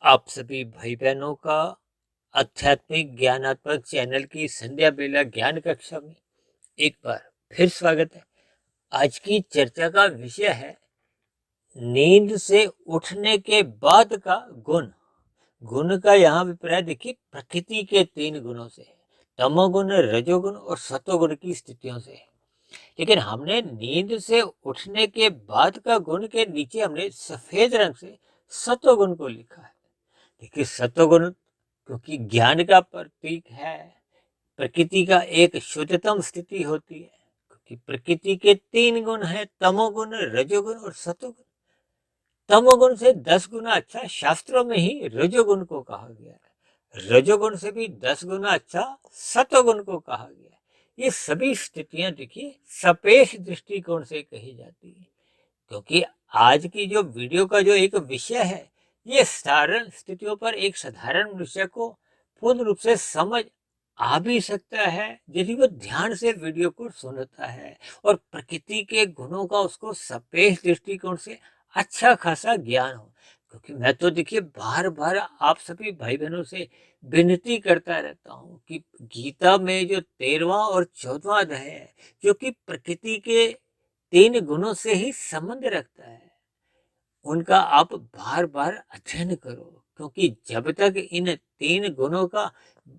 आप सभी भाई बहनों का आध्यात्मिक ज्ञानात्मक चैनल की संध्या बेला ज्ञान कक्षा में एक बार फिर स्वागत है। आज की चर्चा का विषय है नींद से उठने के बाद का गुण। गुण का यहाँ अभिप्राय देखिए प्रकृति के 3 गुणों से है, तमोगुण, रजोगुण और सतोगुण की स्थितियों से है। लेकिन हमने नींद से उठने के बाद का गुण के नीचे हमने सफेद रंग से सतोगुण को लिखा है। देखिए सतोगुण क्योंकि ज्ञान का प्रतीक है, प्रकृति का एक शुद्धतम स्थिति होती है, क्योंकि प्रकृति के 3 गुण हैं, तमोगुण, रजोगुण और सतोगुण। तमोगुण से 10 गुना अच्छा शास्त्रों में ही रजोगुण को कहा गया है। रजोगुण से भी 10 गुना अच्छा सतोगुण को कहा गया है। ये सभी स्थितियां देखिए सापेक्ष दृष्टिकोण से कही जाती है, क्योंकि आज की जो वीडियो का जो एक विषय है, ये साधारण स्थितियों पर एक साधारण मनुष्य को पूर्ण रूप से समझ आ भी सकता है यदि वो ध्यान से वीडियो को सुनता है और प्रकृति के गुणों का उसको सापेक्ष दृष्टिकोण से अच्छा खासा ज्ञान हो। क्योंकि मैं तो देखिए बार बार आप सभी भाई बहनों से विनती करता रहता हूँ कि गीता में जो 13वां और 14वां अध्याय है, जो कि प्रकृति के 3 गुणों से ही संबंध रखता है, उनका आप बार बार अध्ययन करो, क्योंकि जब तक इन 3 गुणों का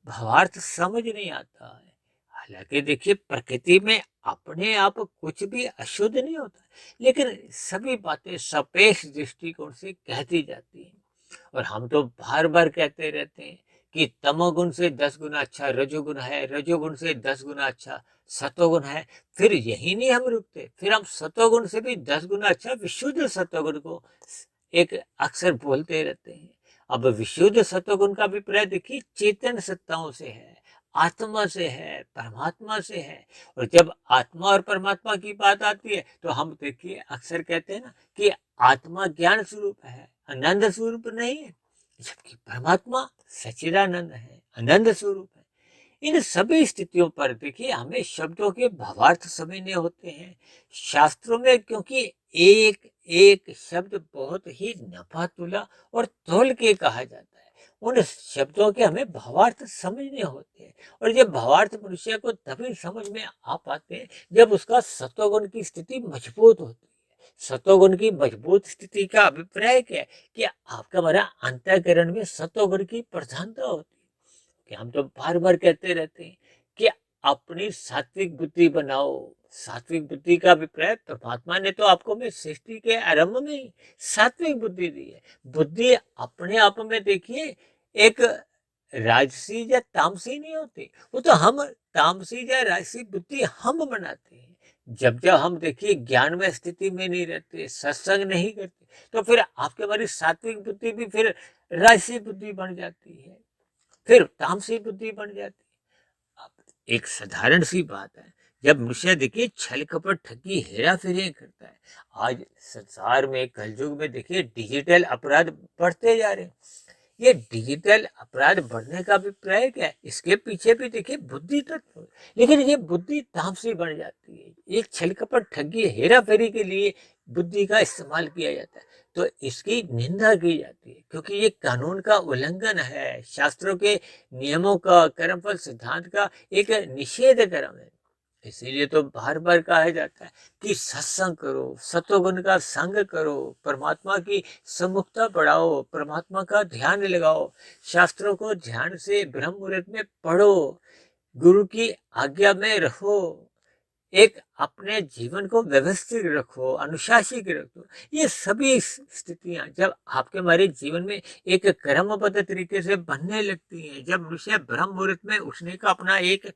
भावार्थ समझ नहीं आता है, हालांकि देखिए प्रकृति में अपने आप कुछ भी अशुद्ध नहीं होता, लेकिन सभी बातें सापेक्ष दृष्टिकोण से कहती जाती हैं। और हम तो बार बार कहते रहते हैं कि तमोगुण से 10 गुना अच्छा रजोगुण है, रजोगुण से 10 गुना अच्छा सतोगुण है। फिर यही नहीं हम रुकते, फिर हम सतोगुण से भी 10 गुना अच्छा विशुद्ध सतोगुण को एक अक्सर बोलते रहते हैं। अब विशुद्ध सतोगुण का अभिप्राय देखिए चेतन सत्ताओं से है, आत्मा से है, परमात्मा से है। और जब आत्मा और परमात्मा की बात आती है तो हम देखिए अक्सर कहते हैं ना कि आत्मा ज्ञान स्वरूप है, आनंद स्वरूप नहीं है, जबकि परमात्मा सच्चिदानंद है, आनंद स्वरूप है। इन सभी स्थितियों पर देखिए हमें शब्दों के भावार्थ समझने होते हैं शास्त्रों में, क्योंकि एक एक शब्द बहुत ही नपातुला और तोल के कहा जाता है। उन शब्दों के हमें भावार्थ समझने होते हैं, और ये भावार्थ मनुष्य को तभी समझ में आ पाते हैं जब उसका सत्वगुण की स्थिति मजबूत होती है। सत्वगुण की मजबूत स्थिति का अभिप्राय क्या है कि आपका हमारा अंतःकरण में सत्वगुण की प्रधानता होती है। कि हम तो बार बार कहते रहते हैं कि अपनी सात्विक बुद्धि बनाओ। सात्विक बुद्धि का अभिप्राय परमात्मा ने तो आपको में सृष्टि के आरंभ में ही सात्विक बुद्धि दी है। बुद्धि अपने आप में देखिए एक राजसी या तामसी नहीं होती, वो तो हम तामसी या राजसी बुद्धि हम बनाते हैं। जब जब हम देखिए ज्ञान में स्थिति में नहीं रहते, सत्संग नहीं करते, तो फिर आपके हमारी सात्विक बुद्धि भी फिर राजसी बुद्धि बन जाती है, फिर तामसी बुद्धि बन जाती है। अब एक साधारण सी बात है, जब मनुष्य देखिए छल कपट ठगी हेरा फेरी करता है। आज संसार में कलयुग में देखिए डिजिटल अपराध बढ़ते जा रहे हैं। ये डिजिटल अपराध बढ़ने का अभिप्राय क्या है, इसके पीछे भी देखिए बुद्धि तत्व है। लेकिन ये बुद्धि तामसी बन जाती है, एक छल कपट ठगी हेरा फेरी के लिए बुद्धि का इस्तेमाल किया जाता है, तो इसकी निंदा की जाती है, क्योंकि ये कानून का उल्लंघन है, शास्त्रों के नियमों का, कर्मफल सिद्धांत का एक निषेध कर्म है। इसीलिए तो बार बार कहा जाता है कि सत्संग करो, सत्वगुण का संग करो, परमात्मा की सम्मुखता बढ़ाओ, परमात्मा का ध्यान लगाओ, शास्त्रों को ध्यान से ब्रह्म मुहूर्त में पढ़ो, गुरु की आज्ञा में रहो, एक अपने जीवन को व्यवस्थित रखो, अनुशासित रखो। ये सभी स्थितियां जब आपके हमारे जीवन में एक क्रमबद्ध तरीके से बनने लगती हैं, जब मनुष्य ब्रह्म मुहूर्त में उठने का अपना एक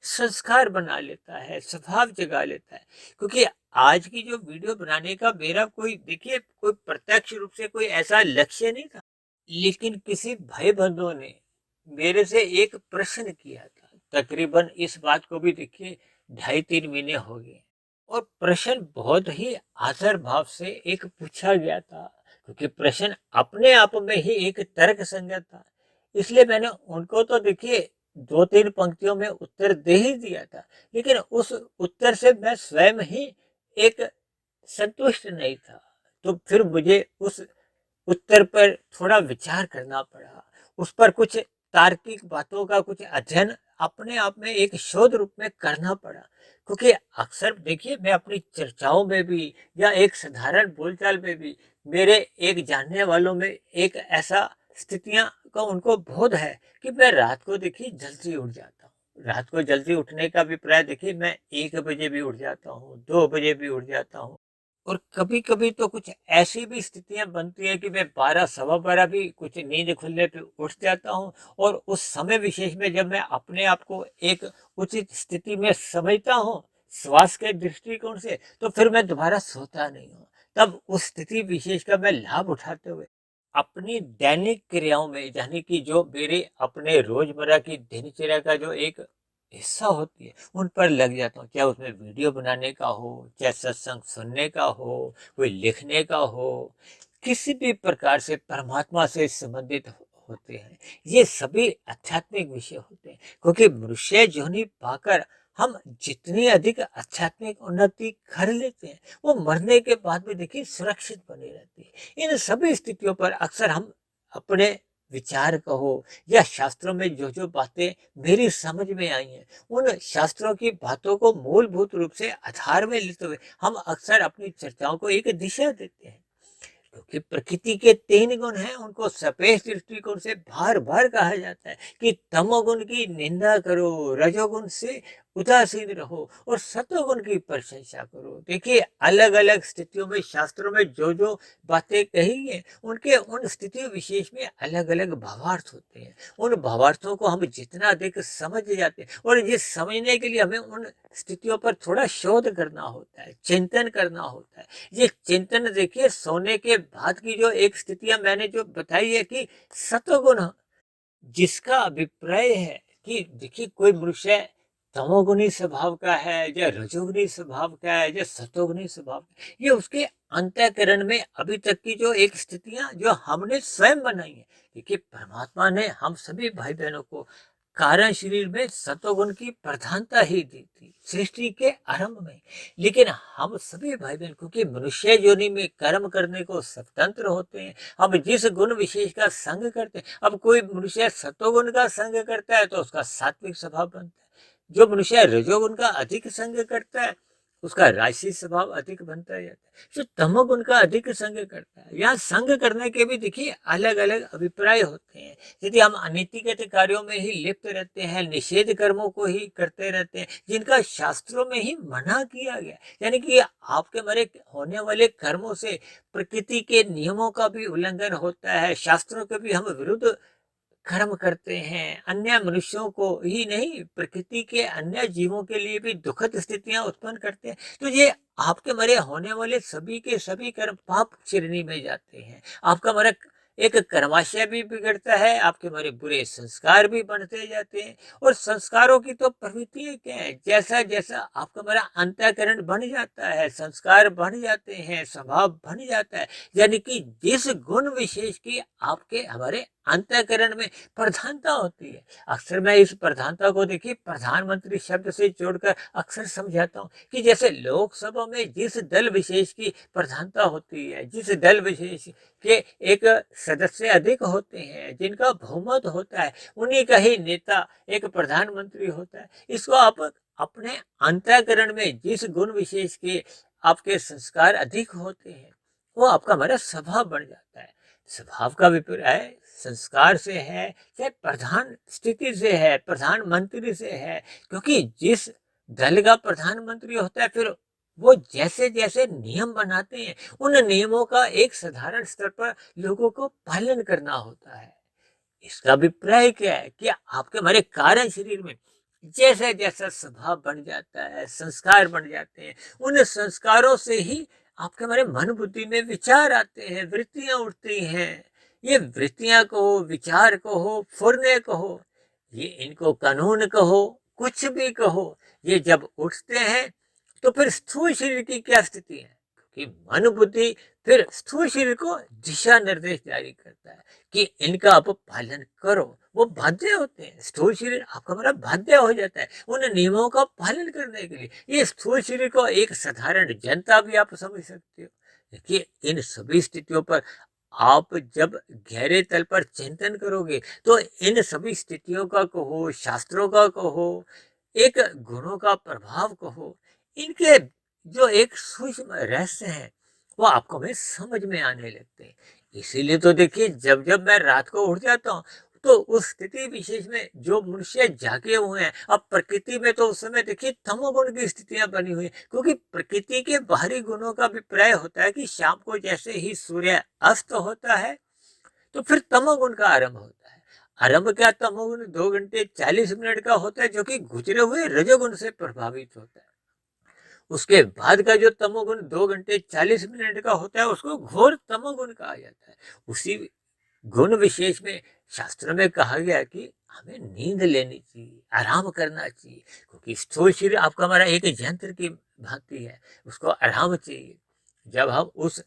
संस्कार बना लेता है, स्वभाव जगा लेता है। क्योंकि आज की जो वीडियो बनाने का मेरा कोई देखिए कोई प्रत्यक्ष रूप से कोई ऐसा लक्ष्य नहीं था, लेकिन किसी भाई बंधुओं ने मेरे से एक प्रश्न किया था। तकरीबन इस बात को भी देखिए 2.5-3 महीने हो गए, और प्रश्न बहुत ही आदर भाव से एक पूछा गया था, क्योंकि प्रश्न अपने आप में ही एक तर्क संगत था। इसलिए मैंने उनको तो देखिए 2-3 पंक्तियों में उत्तर दे ही दिया था, लेकिन उस उत्तर से मैं स्वयं ही एक संतुष्ट नहीं था। तो फिर मुझे उस उत्तर पर थोड़ा विचार करना पड़ा। उस पर कुछ तार्किक बातों का कुछ अध्ययन अपने आप में एक शोध रूप में करना पड़ा। क्योंकि अक्सर देखिए मैं अपनी चर्चाओं में भी या एक साधारण बोलचाल में भी मेरे एक जानने वालों में एक ऐसा स्थितियां का उनको बोध है कि मैं रात को देखिए जल्दी उठ जाता हूँ। रात को जल्दी उठने का अभिप्राय देखिए मैं 1 बजे भी उठ जाता हूँ, 2 बजे भी उठ जाता हूँ। और कभी-कभी तो कुछ ऐसी भी स्थितियाँ बनती हैं कि मैं 12 सवा 12 भी कुछ नींद खुलने पे उठ जाता हूँ और उस समय विशेष में जब मैं अपने आप को एक उचित स्थिति में समझता हूँ, स्वास्थ्य के दृष्टिकोण से, तो फिर मैं दोबारा सोता नहीं हूँ। तब उस स्थिति विशेष का मैं लाभ उठाते हुए अपनी दैनिक क्रियाओं में यानी कि जो मेरे अपने रोज़मर्रा की दिनचर्या का जो एक हिस्सा होती है, उन पर लग जाता हूँ। चाहे उसमें वीडियो बनाने का हो, चाहे सत्संग सुनने का हो, कोई लिखने का हो, किसी भी प्रकार से परमात्मा से संबंधित होते हैं। ये सभी आध्यात्मिक विषय होते हैं, क्योंकि मनुष्य योनि पाकर हम जितनी अधिक आध्यात्मिक उन्नति कर लेते हैं, वो मरने के बाद भी देखिए सुरक्षित बनी रहती है। इन सभी स्थितियों पर अक्सर हम अपने विचार कहो या शास्त्रों में जो बातें मेरी समझ में आई हैं, उन शास्त्रों की बातों को मूलभूत रूप से आधार में लेते हुए हम अक्सर अपनी चर्चाओं को एक दिशा देते हैं। क्योंकि प्रकृति के 3 गुण हैं, उनको सापेक्ष दृष्टिकोण से बार-बार कहा जाता है कि तमोगुण की निंदा करो, रजोगुण से उदासीन रहो और सतोगुण की प्रशंसा करो। देखिए अलग-अलग स्थितियों में शास्त्रों में जो बातें कही हैं, उनके उन स्थितियों विशेष में अलग-अलग भावार्थ होते हैं। उन भावार्थों को हम जितना अधिक समझ जाते हैं और ये समझने के लिए हमें उन स्थितियों पर थोड़ा शोध करना होता है, चिंतन करना होता है। ये चिंतन देखिए सोने के बाद की जो एक स्थितियां मैंने जो बताई है कि सतोगुण जिसका अभिप्राय है कि देखिए कोई मनुष्य तमोगुणी स्वभाव का है या रजोगुणी स्वभाव का है या सतोगुणी स्वभाव का है, ये उसके अंतःकरण में अभी तक की जो एक स्थितियां जो हमने स्वयं बनाई है। देखिए परमात्मा ने हम सभी भाई बहनों को कारण शरीर में सतोगुण की प्रधानता ही दी थी सृष्टि के आरंभ में। लेकिन हम सभी भाई बहन क्योंकि मनुष्य योनि में कर्म करने को स्वतंत्र होते हैं, हम जिस गुण विशेष का संग करते हैं, अब कोई मनुष्य सतोगुण का संग करता है तो उसका सात्विक स्वभाव बनता है, जो मनुष्य रजोगुण का अधिक संग करता है उसका राजसी स्वभाव अधिक बनता जाता है, जो तमोगुण का अधिक संग करता है। यहाँ संग करने के भी देखिए अलग अलग अभिप्राय होते हैं। यदि हम अनैतिक कार्यों में ही लिप्त रहते हैं, निषेध कर्मों को ही करते रहते हैं जिनका शास्त्रों में ही मना किया गया, यानी कि आपके मेरे होने वाले कर्मों से प्रकृति के नियमों का भी उल्लंघन होता है, शास्त्रों के भी हम विरुद्ध कर्म करते हैं, अन्य मनुष्यों को ही नहीं प्रकृति के अन्य जीवों के लिए भी दुखद स्थितियां उत्पन्न करते हैं, तो ये आपके मरे होने वाले सभी के सभी कर्म पाप श्रेणी में जाते हैं। आपका मरा एक कर्माशय भी बिगड़ता है, आपके हमारे बुरे संस्कार भी बनते जाते हैं और संस्कारों की तो प्रवृत्ति क्या है, जैसा जैसा आपका हमारा अंतःकरण बन जाता है, संस्कार बन जाते हैं, स्वभाव बन जाता है, यानी कि जिस गुण विशेष की आपके हमारे अंतःकरण में प्रधानता होती है। अक्सर मैं इस प्रधानता को देखिए प्रधानमंत्री शब्द से जोड़कर अक्सर समझाता हूँ कि जैसे लोकसभा में जिस दल विशेष की प्रधानता होती है, जिस दल विशेष के एक सदस्य अधिक होते हैं, जिनका बहुमत होता है, उन्हीं का ही नेता एक प्रधानमंत्री होता है। इसको आप अपने अंतःकरण में जिस गुण विशेष के आपके संस्कार अधिक होते हैं, वो आपका हमारा स्वभाव बन जाता है। स्वभाव का विपर्य संस्कार से है, चाहे प्रधान स्थिति से है, प्रधानमंत्री से है, क्योंकि जिस दल का प्रधानमंत्री होता है फिर वो जैसे जैसे नियम बनाते हैं, उन नियमों का एक साधारण स्तर पर लोगों को पालन करना होता है। इसका अभिप्राय क्या है कि आपके हमारे कारण शरीर में जैसा जैसा स्वभाव बन जाता है, संस्कार बन जाते हैं, उन संस्कारों से ही आपके हमारे मन बुद्धि में विचार आते हैं, वृत्तियां उठती हैं। ये वृत्तियां कहो, विचार कहो, फुरने कहो, ये इनको कानून कहो, कुछ भी कहो, ये जब उठते हैं तो फिर स्थूल शरीर की क्या स्थिति है, कि मन बुद्धि फिर स्थूल शरीर को दिशा निर्देश जारी करता है कि इनका आप पालन करो। वो बाध्य होते हैं, स्थूल शरीर आपका हमारा बाध्य हो जाता है उन नियमों का पालन करने के लिए। ये स्थूल शरीर को एक साधारण जनता भी आप समझ सकते हो। देखिए इन सभी स्थितियों पर आप जब गहरे तल पर चिंतन करोगे तो इन सभी स्थितियों का कहो, शास्त्रों का कहो, एक गुणों का प्रभाव कहो, इनके जो एक सूक्ष्म रहस्य हैं वो आपको में समझ में आने लगते हैं। इसीलिए तो देखिए जब जब मैं रात को उठ जाता हूँ तो उस स्थिति विशेष में जो मनुष्य जागे हुए हैं, अब प्रकृति में तो उस समय देखिए तमोगुण की स्थितियां बनी हुई हैं, क्योंकि प्रकृति के बाहरी गुणों का अभिप्राय होता है कि शाम को जैसे ही सूर्य अस्त होता है तो फिर तमोगुण का आरंभ होता है। आरंभ क्या, तमोगुण 2 घंटे 40 मिनट का होता है जो कि गुजरे हुए रजोगुण से प्रभावित होता है। उसके बाद का जो तमोगुण 2 घंटे 40 मिनट का होता है उसको घोर तमोगुण कहा जाता है। उसी गुण विशेष में शास्त्र में कहा गया है कि हमें नींद लेनी चाहिए, आराम करना चाहिए, क्योंकि स्थूल शरीर आपका हमारा एक यंत्र की भांति है, उसको आराम चाहिए। जब हम उस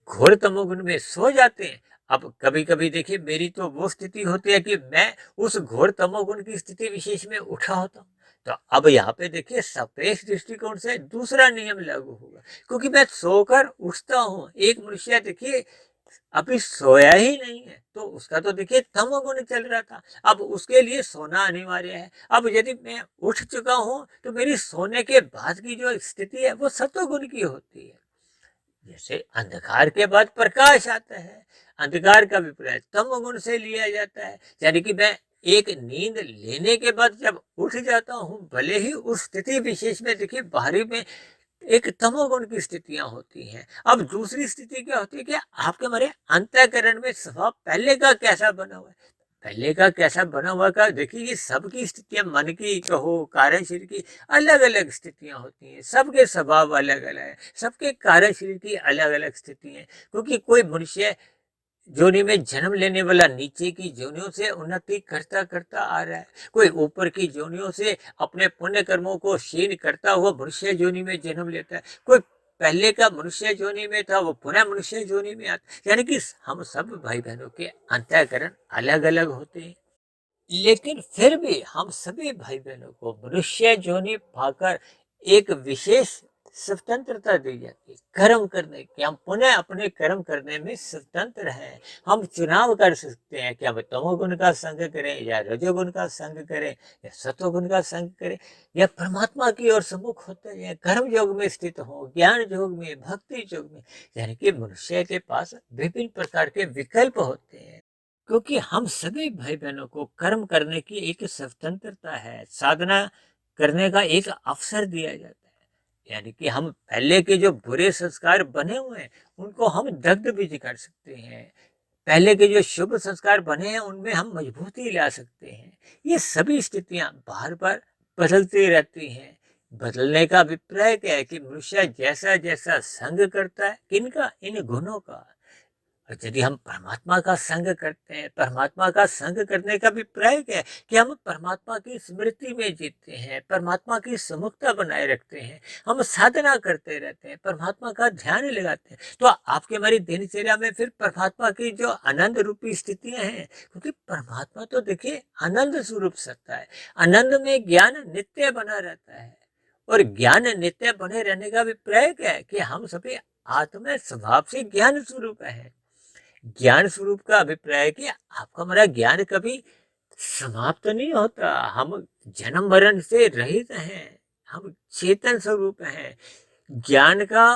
घोर तमोगुण में सो जाते हैं, अब कभी कभी देखिए मेरी तो वो स्थिति होती है कि मैं उस घोर तमोगुण की स्थिति विशेष में उठा होता हूँ, तो अब यहाँ पे देखिए सापेक्ष दृष्टिकोण से दूसरा नियम लागू होगा, क्योंकि मैं सोकर उठता हूँ। एक मनुष्य देखिए अभी सोया ही नहीं है तो उसका तो देखिए तमोगुण चल रहा था, अब उसके लिए सोना अनिवार्य है। अब यदि मैं उठ चुका हूँ तो मेरी सोने के बाद की जो स्थिति है वो सत्वगुण की होती है। जैसे अंधकार के बाद प्रकाश आता है, अंधकार का विपर्य तमोगुण से लिया जाता है। यानी कि मैं एक नींद लेने के बाद जब उठ जाता हूँ, भले ही उस स्थिति विशेष में देखिए बाहरी में एक तमोगुण की स्थितियां होती हैं। अब दूसरी स्थिति क्या होती है कि आपके हमारे अंतःकरण में स्वभाव पहले का कैसा बना हुआ है, पहले का कैसा बना हुआ का देखिए, ये सबकी स्थितियां मन की कहो कार्य शरीर की अलग अलग स्थितियां होती हैं, सबके स्वभाव अलग अलग है, सबके कार्य शरीर की अलग अलग स्थिति है। क्योंकि कोई मनुष्य जोनी में जन्म लेने वाला नीचे की जोनियों से उन्नति करता करता आ रहा है, कोई ऊपर की जोनियों से अपने पुण्य कर्मों को क्षीण करता हुआ मनुष्य जोनी में जन्म लेता है, कोई पहले का मनुष्य जोनी में था वो पुनः मनुष्य जोनी में आता। यानी कि हम सब भाई बहनों के अंतःकरण अलग अलग होते हैं, लेकिन फिर भी हम सभी भाई बहनों को मनुष्य जोनी पाकर एक विशेष स्वतंत्रता दी जाती है कर्म करने की। हम पुनः अपने कर्म करने में स्वतंत्र हैं, हम चुनाव कर सकते हैं कि हम तमोगुण का संग करें या रजोगुण का संग करें या सत्वगुण का संग करें, या परमात्मा की ओर सम्मुख होते हैं, कर्म योग में स्थित हो, ज्ञान योग में, भक्ति योग में। यानी कि मनुष्य के पास विभिन्न प्रकार के विकल्प होते हैं, क्योंकि हम सभी भाई बहनों को कर्म करने की एक स्वतंत्रता है, साधना करने का एक अवसर दिया जाता है। यानी कि हम पहले के जो बुरे संस्कार बने हुए हैं उनको हम दग्ध भी कर सकते हैं, पहले के जो शुभ संस्कार बने हैं उनमें हम मजबूती ला सकते हैं। ये सभी स्थितियां बार बार बदलती रहती हैं। बदलने का अभिप्राय क्या है कि मनुष्य जैसा जैसा संग करता है, किनका, इन गुणों का। और यदि हम परमात्मा का संग करते हैं, परमात्मा का संग करने का अभिप्राय क्या है कि हम परमात्मा की स्मृति में जीते हैं, परमात्मा की सम्मुखता बनाए रखते हैं, हम साधना करते रहते हैं, परमात्मा का ध्यान लगाते हैं, तो आपके हमारी दिनचर्या में फिर परमात्मा की जो आनंद रूपी स्थितियां हैं, क्योंकि परमात्मा तो देखिए आनंद स्वरूप सत्ता है, आनंद में ज्ञान नित्य बना रहता है। और ज्ञान नित्य बने रहने का अभिप्राय क्या है कि हम सभी आत्मा स्वभाव से ज्ञान स्वरूप है। ज्ञान स्वरूप का अभिप्राय है कि आपका हमारा ज्ञान कभी समाप्त नहीं होता, हम जन्म मरण से रहित हैं, हम चेतन स्वरूप हैं। ज्ञान का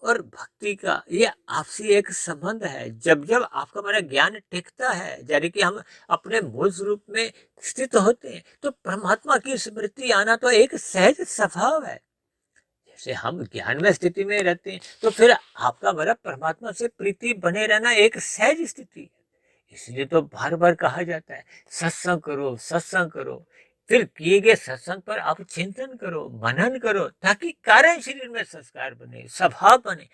और भक्ति का ये आपसी एक संबंध है। जब जब आपका हमारा ज्ञान टिकता है, यानी कि हम अपने मूल स्वरूप में स्थित होते हैं, तो परमात्मा की स्मृति आना तो एक सहज स्वभाव है। जैसे हम ज्ञान में स्थिति में रहते हैं तो फिर आपका हमारा परमात्मा से प्रीति बने रहना एक सहज स्थिति है। इसलिए तो बार बार कहा जाता है सत्संग करो, सत्संग करो, फिर किए गए सत्संग पर आप चिंतन करो, मनन करो, ताकि कारण शरीर में संस्कार बने, स्वभाव बने।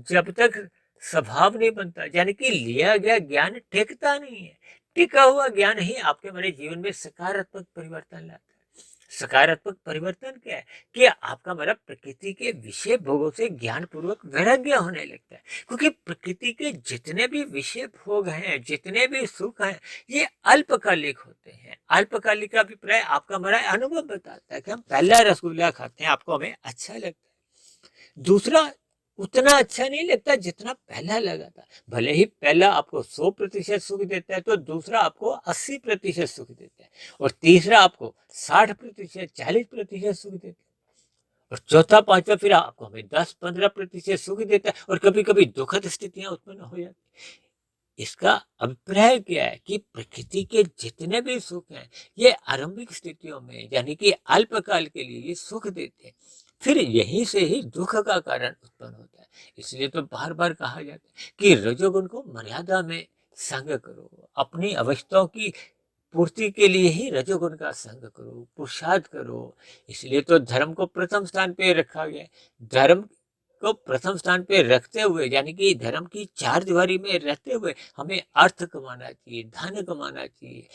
जब तक स्वभाव नहीं बनता, यानी कि लिया गया ज्ञान टिकता नहीं है, टिका हुआ ज्ञान ही आपके हमारे जीवन में सकारात्मक परिवर्तन लाता है। सकारात्मक परिवर्तन क्या है कि आपका हमारा प्रकृति के विषय भोगों से ज्ञान पूर्वक वैराग्य होने लगता है, क्योंकि प्रकृति के जितने भी विषय भोग हैं, जितने भी सुख हैं, ये अल्पकालिक होते हैं। अल्पकालिक का अभिप्राय आपका हमारा अनुभव बताता है कि हम पहला रसगुल्ला खाते हैं, आपको हमें अच्छा लगता है, दूसरा उतना अच्छा नहीं लगता जितना पहला लगा था। भले ही पहला आपको 100% सुख देता है तो दूसरा आपको 80% सुख देता है और तीसरा आपको 60% 40% सुख देता है और चौथा पांचवा फिर आपको हमें 10-15% सुख देता है और कभी कभी दुखद स्थितियां उत्पन्न हो जाती। इसका अभिप्राय क्या है कि प्रकृति के जितने भी सुख हैं ये आरंभिक स्थितियों में यानी कि अल्पकाल के लिए ये सुख देते हैं, फिर यहीं से ही दुख का कारण उत्पन्न होता है। इसलिए तो बार बार कहा जाता है कि रजोगुण को मर्यादा में संग करो, अपनी अवस्थाओं की पूर्ति के लिए ही रजोगुण का संग करो, पुरुषार्थ करो। इसलिए तो धर्म को प्रथम स्थान पे रखा गया है। धर्म को प्रथम स्थान पे रखते हुए यानी कि धर्म की चार दीवारी में रहते हुए हमें अर्थ कमाना चाहिए, धन कमाना चाहिए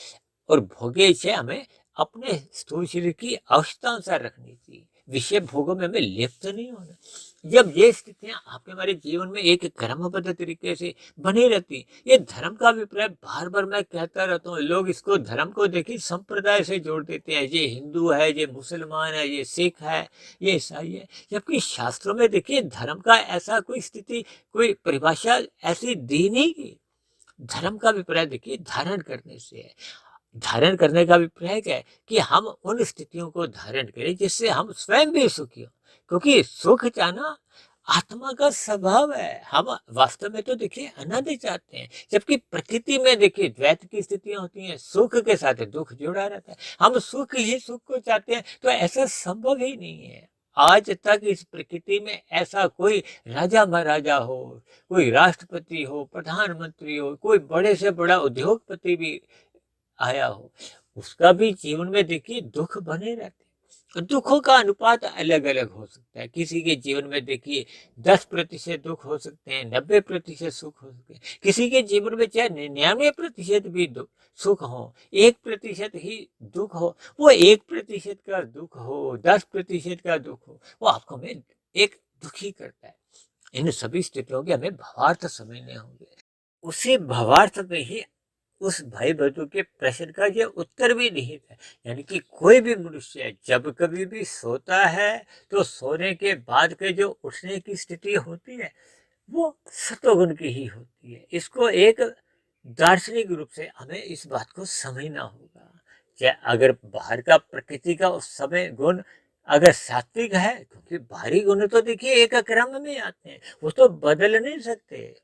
और भोग्य इच्छा हमें अपने स्थूल शरीर की आवश्यकता रखनी चाहिए। विषय भोगों में हमें लिप्त नहीं होना। जब ये स्थितियां आपके हमारे जीवन में एक क्रमबद्ध तरीके से बनी रहती, ये धर्म का अभिप्राय बार बार मैं कहता रहता हूँ। लोग इसको धर्म को देखिए संप्रदाय से जोड़ देते हैं, ये हिंदू है, ये मुसलमान है, ये सिख है, ये ईसाई है। जबकि शास्त्रों में देखिए धर्म का ऐसा कोई स्थिति, कोई परिभाषा ऐसी दी नहीं की। धर्म का अभिप्राय देखिए धारण करने से है। धारण करने का अभिप्राय क्या है कि हम उन स्थितियों को धारण करें जिससे हम स्वयं भी सुखी हो, क्योंकि सुख चाहना आत्मा का स्वभाव है। हम वास्तव में तो देखिए आनंद चाहते हैं, जबकि प्रकृति में देखिए द्वैत की स्थितियां होती हैं, सुख के साथ दुख जुड़ा रहता है। हम सुख ही सुख को चाहते हैं, तो ऐसा संभव ही नहीं है। आज तक इस प्रकृति में ऐसा कोई राजा महाराजा हो, कोई राष्ट्रपति हो, प्रधानमंत्री हो, कोई बड़े से बड़ा उद्योगपति भी आया हो, उसका भी जीवन में देखिए दुख बने रहते हैं। दुखों का अनुपात अलग अलग हो सकता है। किसी के जीवन में देखिए 10% दुख हो सकते हैं, 90% सुख हो सकते हैं। किसी के जीवन में चाहे 99% भी सुख हो, 1% ही दुख हो। वो 1% का दुख हो, 10% का दुख हो, वो आपको हमें एक दुखी करता है। इन सभी स्थितियों के हमें भावार्थ समझने होंगे। उसी भावार्थ में ही उस भाई बंधु के प्रश्न का ये उत्तर भी निहित है। यानी कि कोई भी मनुष्य जब कभी भी सोता है तो सोने के बाद के जो उठने की स्थिति होती है वो सतोगुण की ही होती है। इसको एक दार्शनिक रूप से हमें इस बात को समझना होगा। चाहे अगर बाहर का प्रकृति का उस समय गुण अगर सात्विक है, क्योंकि बाहरी गुण तो देखिए एक क्रम में आते हैं, वो तो बदल नहीं सकते।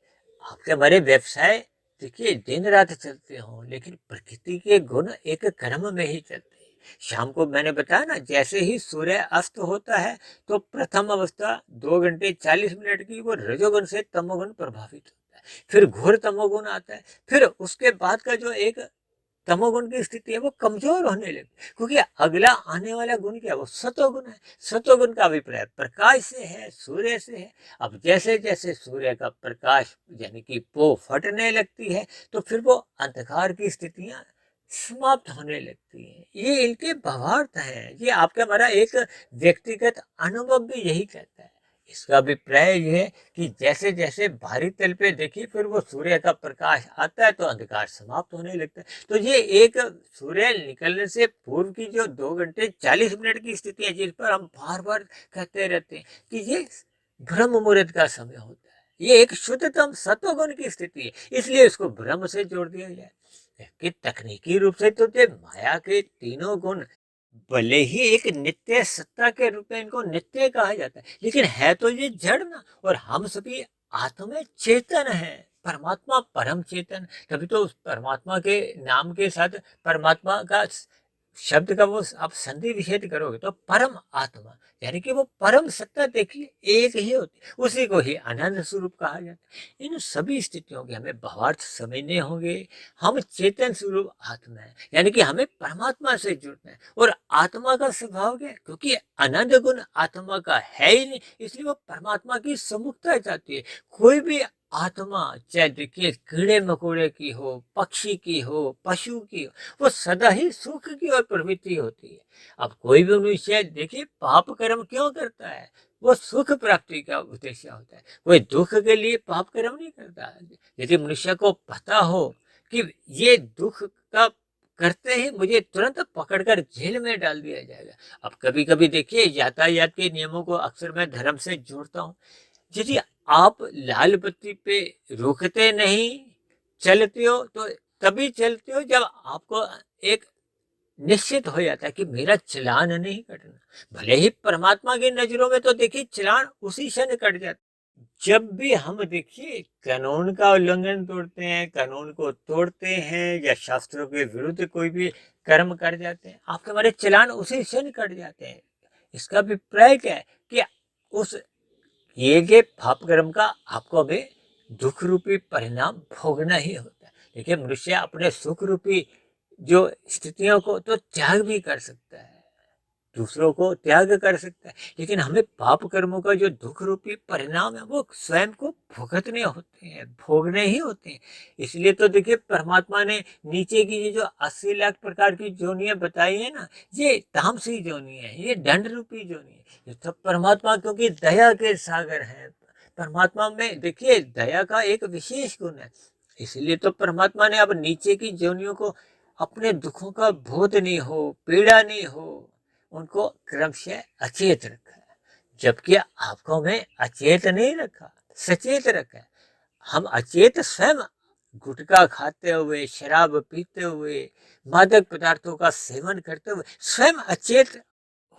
आपके हमारे व्यवसाय देखिए दिन रात चलते हों, लेकिन प्रकृति के गुण एक क्रम में ही चलते हैं। शाम को मैंने बताया ना, जैसे ही सूर्य अस्त होता है तो प्रथम अवस्था 2 घंटे 40 मिनट की वो रजोगुण से तमोगुण प्रभावित होता है, फिर घोर तमोगुण आता है, फिर उसके बाद का जो एक तमोगुण की स्थिति है वो कमजोर होने लगती, क्योंकि अगला आने वाला गुण क्या है, वो सतोगुण है। सतोगुण का अभिप्राय प्रकाश से है, सूर्य से है। अब जैसे जैसे सूर्य का प्रकाश यानी कि पो फटने लगती है तो फिर वो अंधकार की स्थितियां समाप्त होने लगती हैं। ये इनके भावार्थ हैं। ये आपका हमारा एक व्यक्तिगत अनुभव भी यही कहता है। इसका अभिप्राय यह है कि जैसे जैसे बाहरी तल पे देखिए फिर वो सूर्य का प्रकाश आता है तो अंधकार समाप्त होने लगता है। तो ये एक सूर्य निकलने से पूर्व की जो 2 घंटे 40 मिनट की स्थिति है, जिस पर हम बार बार कहते रहते हैं कि ये ब्रह्म मुहूर्त का समय होता है, ये एक शुद्धतम सत्वगुण की स्थिति है, इसलिए इसको ब्रह्म से जोड़ दिया जाए। कि तकनीकी रूप से तो ये माया के तीनों गुण भले ही एक नित्य सत्ता के रूप में इनको नित्य कहा जाता है, लेकिन है तो ये जड़ ना। और हम सभी आत्म चेतन है, परमात्मा परम चेतन। तभी तो उस परमात्मा के नाम के साथ परमात्मा का शब्द का वो आप संधि विच्छेद करोगे तो परम आत्मा यानी कि वो परम सत्ता देखिए एक ही होती, उसी को ही आनंद स्वरूप कहा जाता है। इन सभी स्थितियों के हमें भावार्थ समझने होंगे। हम चेतन स्वरूप आत्मा है, यानी कि हमें परमात्मा से जुड़ना है। और आत्मा का स्वभाव क्या है, क्योंकि आनंद गुण आत्मा का है ही नहीं, इसलिए वो परमात्मा की सम्मुखता चाहती है। कोई भी आत्मा चाहे देखिए कीड़े मकोड़े की हो, पक्षी की हो, पशु की हो, वो सदा ही सुख की ओर प्रवृत्ति होती है। अब कोई भी मनुष्य देखिए पाप कर्म क्यों करता है, वो सुख प्राप्ति का उद्देश्य होता है, कोई दुख के लिए पाप कर्म नहीं करता। यदि मनुष्य को पता हो कि ये दुख का करते ही मुझे तुरंत पकड़कर जेल में डाल दिया जाएगा। अब कभी कभी देखिए यातायात के नियमों को अक्सर मैं धर्म से जोड़ता हूँ। यदि आप लाल बत्ती पे रुकते नहीं, चलते हो तो तभी चलते हो जब आपको एक निश्चित हो जाता है कि मेरा चालान नहीं कटना। भले ही परमात्मा की नजरों में तो देखिए चालान उसी क्षण कट जाता है। जब भी हम देखिए कानून का उल्लंघन तोड़ते हैं, कानून को तोड़ते हैं या शास्त्रों के विरुद्ध कोई भी कर्म कर जाते हैं, आपके हमारे चालान उसी क्षण कट जाते हैं। इसका अभिप्राय क्या है कि उस किए गए पाप कर्म का आपको अभी दुख रूपी परिणाम भोगना ही होता है। देखिए मनुष्य अपने सुख रूपी जो स्थितियों को तो त्याग भी कर सकता है, दूसरों को त्याग कर सकता है, लेकिन हमें पाप कर्मों का जो दुख रूपी परिणाम है वो स्वयं को भुगतने होते हैं, भोगने ही होते हैं। इसलिए तो देखिए परमात्मा ने नीचे की ये जो 80 लाख प्रकार की जोनियां बताई है ना, ये तामसी जोनी है, ये दंड रूपी जोनी है। ये सब परमात्मा क्योंकि दया के सागर है, परमात्मा में देखिए दया का एक विशेष गुण है। इसलिए तो परमात्मा ने अब नीचे की जोनियों को अपने दुखों का बोध नहीं हो, पीड़ा नहीं हो, उनको क्रमशः अचेत रखा है। जबकि आपको में अचेत नहीं रखा, सचेत रखा है। हम अचेत स्वयं गुटखा खाते हुए, शराब पीते हुए, मादक पदार्थों का सेवन करते हुए स्वयं अचेत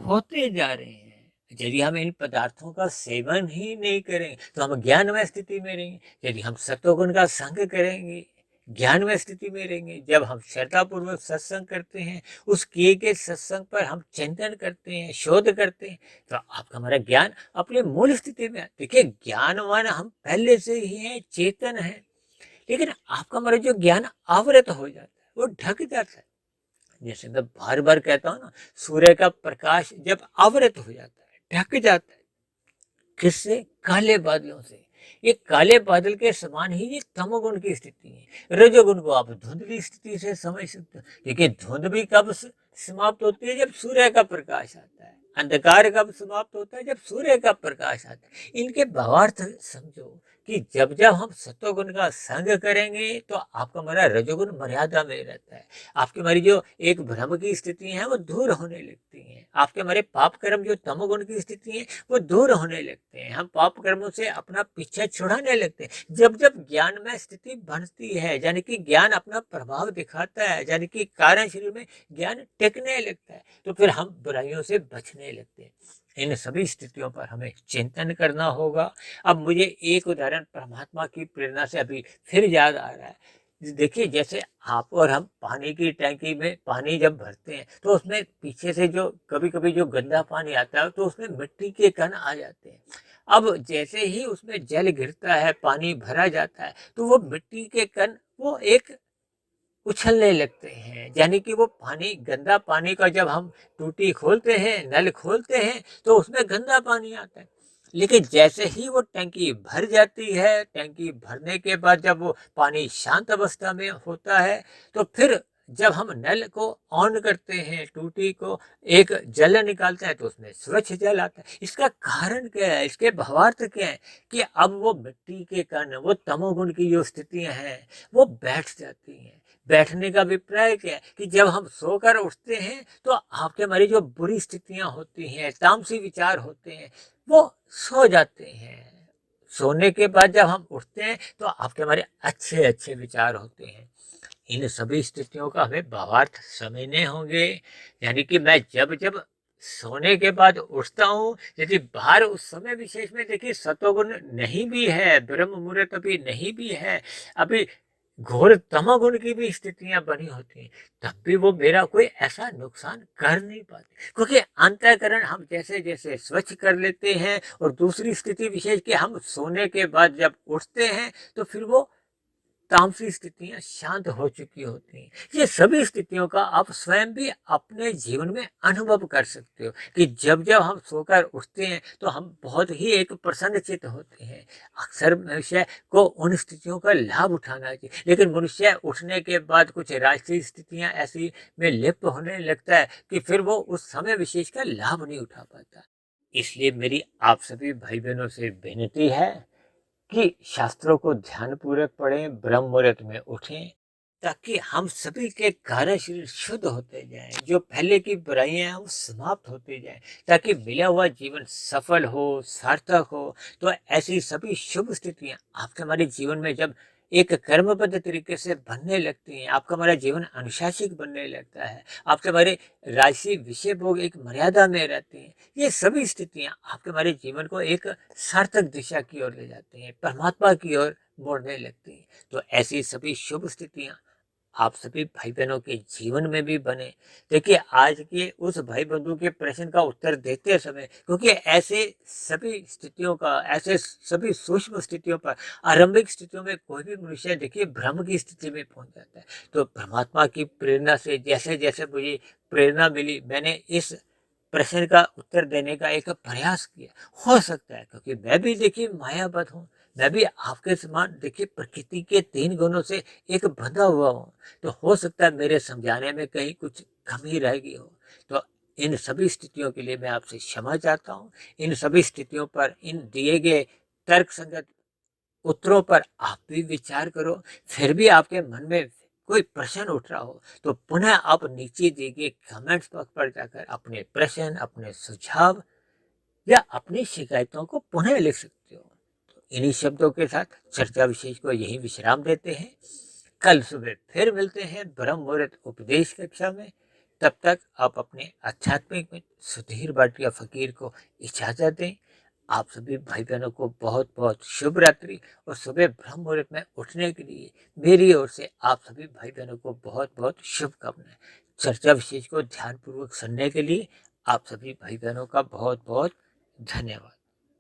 होते जा रहे हैं। यदि हम इन पदार्थों का सेवन ही नहीं करेंगे तो हम ज्ञानमय स्थिति में रहेंगे। यदि हम सत्वगुण का संग करेंगे, ज्ञानमय स्थिति में रहेंगे। जब हम श्रद्धापूर्वक सत्संग करते हैं, उस किए गए सत्संग पर हम चिंतन करते हैं, शोध करते हैं, तो आपका हमारा ज्ञान अपने मूल स्थिति में। देखिए ज्ञानवान हम पहले से ही हैं, चेतन है, लेकिन आपका हमारा जो ज्ञान आवृत हो जाता है, वो ढक जाता है। जैसे मैं बार बार कहता हूँ ना, सूर्य का प्रकाश जब आवृत हो जाता है, ढक जाता है, किससे? काले बादलों से। ये काले बादल के समान ही ये तमोगुण की स्थिति है। रजोगुण को आप धुंधली स्थिति से समझ सकते हो। देखिए धुंध भी कब समाप्त होती है? जब सूर्य का प्रकाश आता है। अंधकार कब समाप्त होता है? जब सूर्य का प्रकाश आता है। इनके भावार्थ समझो कि जब जब हम सत्वगुण का संग करेंगे तो आपका हमारा रजोगुण मर्यादा में रहता है। आपकी हमारी जो एक भ्रम की स्थिति है वो दूर होने लगती है। आपके हमारे पाप कर्म जो तमोगुण की स्थिति है वो दूर होने लगते हैं। हम पाप कर्मों से अपना पीछा छुड़ाने लगते हैं। जब जब ज्ञान में स्थिति बनती है, यानी कि ज्ञान अपना प्रभाव दिखाता है, यानी कि कारण शरीर में ज्ञान टिकने लगता है, तो फिर हम बुराइयों से बचने लगते हैं। इन सभी स्थितियों पर हमें चिंतन करना होगा। अब मुझे एक उदाहरण परमात्मा की प्रेरणा से अभी फिर याद आ रहा है। देखिए जैसे आप और हम पानी की टैंकी में पानी जब भरते हैं तो उसमें पीछे से जो कभी कभी जो गंदा पानी आता है तो उसमें मिट्टी के कण आ जाते हैं। अब जैसे ही उसमें जल गिरता है, पानी भरा जाता है, तो वो मिट्टी के कण वो एक उछलने लगते हैं, यानी कि वो पानी, गंदा पानी का जब हम टूटी खोलते हैं, नल खोलते हैं, तो उसमें गंदा पानी आता है। लेकिन जैसे ही वो टंकी भर जाती है, टंकी भरने के बाद जब वो पानी शांत अवस्था में होता है, तो फिर जब हम नल को ऑन करते हैं, टूटी को एक जल निकालते हैं, तो उसमें स्वच्छ जल आता है। इसका कारण क्या है? इसके भावार्थ क्या है? कि अब वो मिट्टी के कण, वो तमोगुण की जो स्थितियां हैं वो बैठ जाती हैं। बैठने का अभिप्राय क्या है? कि जब हम सोकर उठते हैं तो आपके हमारी जो बुरी स्थितियां होती हैं, तामसी विचार होते हैं, वो सो जाते हैं। सोने के बाद जब हम उठते हैं तो आपके हमारे अच्छे अच्छे विचार होते हैं। इन सभी स्थितियों का हमें भावार्थ समझने होंगे। यानी कि मैं जब जब सोने के बाद उठता हूँ, यदि बाहर उस समय विशेष में देखिए सतोगुण नहीं भी है, ब्रह्म मुहूर्त अभी नहीं भी है, अभी घोर तमोगुण की भी स्थितियां बनी होती हैं, तब भी वो मेरा कोई ऐसा नुकसान कर नहीं पाते, क्योंकि अंतःकरण हम जैसे जैसे स्वच्छ कर लेते हैं। और दूसरी स्थिति विशेष कि हम सोने के बाद जब उठते हैं तो फिर वो तामसी स्थितियां शांत हो चुकी होती हैं। ये सभी स्थितियों का आप स्वयं भी अपने जीवन में अनुभव कर सकते हो कि जब जब हम सोकर उठते हैं तो हम बहुत ही एक प्रसन्नचित्त होते हैं। अक्सर मनुष्य को उन स्थितियों का लाभ उठाना चाहिए, लेकिन मनुष्य उठने के बाद कुछ राजसी स्थितियां ऐसी में लिप्त होने लगता है कि फिर वो उस समय विशेष का लाभ नहीं उठा पाता। इसलिए मेरी आप सभी भाई बहनों से विनती है कि शास्त्रों को ध्यानपूर्वक पढ़ें, ब्रह्म मुहूर्त में उठें, ताकि हम सभी के कार्य शरीर शुद्ध होते जाएं, जो पहले की बुराइयां हैं वो समाप्त होती जाएं, ताकि मिला हुआ जीवन सफल हो, सार्थक हो। तो ऐसी सभी शुभ स्थितियां आपके हमारे जीवन में जब एक कर्मबद्ध तरीके से बनने लगती हैं, आपका हमारा जीवन अनुशासित बनने लगता है, आपके हमारे राशि विषय भोग एक मर्यादा में रहते हैं, ये सभी स्थितियां आपके हमारे जीवन को एक सार्थक दिशा की ओर ले जाती हैं, परमात्मा की ओर मोड़ने लगती हैं। तो ऐसी सभी शुभ स्थितियां आप सभी भाई बहनों के जीवन में भी बने। देखिए, आज के उस भाई बंधु के प्रश्न का उत्तर देते समय, क्योंकि ऐसे सभी स्थितियों का, ऐसे सभी सूक्ष्म स्थितियों पर, आरंभिक स्थितियों में कोई भी मनुष्य देखिए भ्रम की स्थिति में पहुंच जाता है। तो परमात्मा की प्रेरणा से जैसे जैसे मुझे प्रेरणा मिली, मैंने इस प्रश्न का उत्तर देने का एक प्रयास किया। हो सकता है क्योंकि मैं भी देखिए मायाबद्ध हूँ, मैं भी आपके समान देखिए प्रकृति के 3 गुणों से एक बंधा हुआ हूँ। तो हो सकता है मेरे समझाने में कहीं कुछ कमी रह गई हो। तो इन सभी स्थितियों के लिए मैं आपसे क्षमा चाहता हूँ। इन सभी स्थितियों पर, इन दिए गए तर्क संगत उत्तरों पर आप भी विचार करो। फिर भी आपके मन में कोई प्रश्न उठ रहा हो तो पुनः आप नीचे दिए गए कमेंट्स बॉक्स पर जाकर अपने प्रश्न, अपने सुझाव या अपनी शिकायतों को पुनः लिख सकते हो। तो इन्हीं शब्दों के साथ चर्चा विशेष को यही विश्राम देते हैं। कल सुबह फिर मिलते हैं ब्रह्म मुहूर्त उपदेश कक्षा में। तब तक आप अपने आध्यात्मिक मित्र सुधीर भाटिया फकीर को इजाजत दें। आप सभी भाई बहनों को बहुत बहुत शुभ रात्रि, और सुबह ब्रह्म मुहूर्त में उठने के लिए मेरी ओर से आप सभी भाई बहनों को बहुत बहुत शुभकामनाएं। चर्चा विशेष को ध्यानपूर्वक सुनने के लिए आप सभी भाई बहनों का बहुत बहुत धन्यवाद।